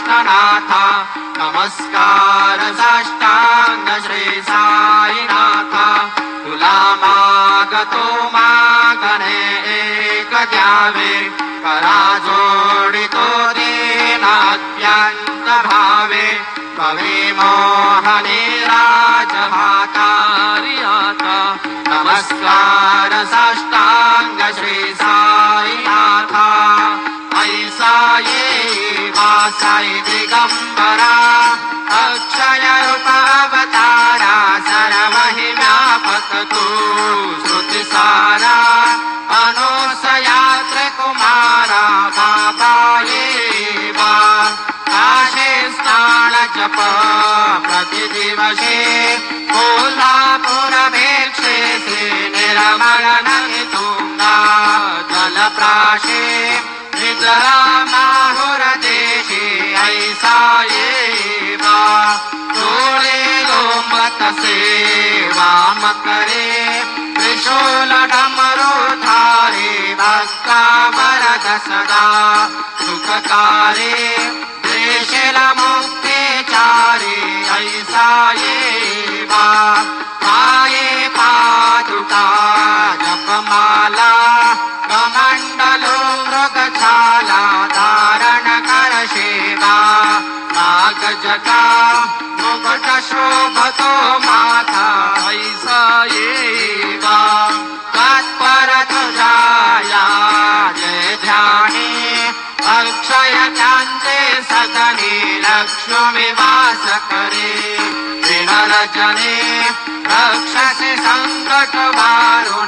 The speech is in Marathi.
काष्ठनाथा नमस्कार साष्टांग श्री साईनाथा तुला मागतो मागणे एक द्यावे करा जोडितो दीनात्यंत भावे कवी मोहनी राजभातारियाता नमस्कार साष्टांग श्री साईनाथा ऐसा ये वासाई दिगंबरा अक्षय रूप अवतारा सर्वहि व्यापक तू श्रुति सारा अनुसयात्र कुमारा बाबा ये वा काशे स्नान जप प्रतिदिवसे कोल्हापुर भिक्षे श्री निर्मल तुंगा जलप्राशे निजरा माहुर देशे ऐसा ये वा डोळे लोंबत से वाम करे त्रिशूल डमरू धारे भक्ता वरद सदा सुखकारे देशेल मुक्तिचारे ऐसा ये वा पाये पादुका जपमाला कमंडलो मृगछाला धारण कर सेवा नागजटा मुकुट शोभतो माथा ऐसा ये वा तत्पर तुझाया जय ध्याने अक्षय चांते सदने लक्ष्मी वास करे विनर जने रक्षसे संकट वारुण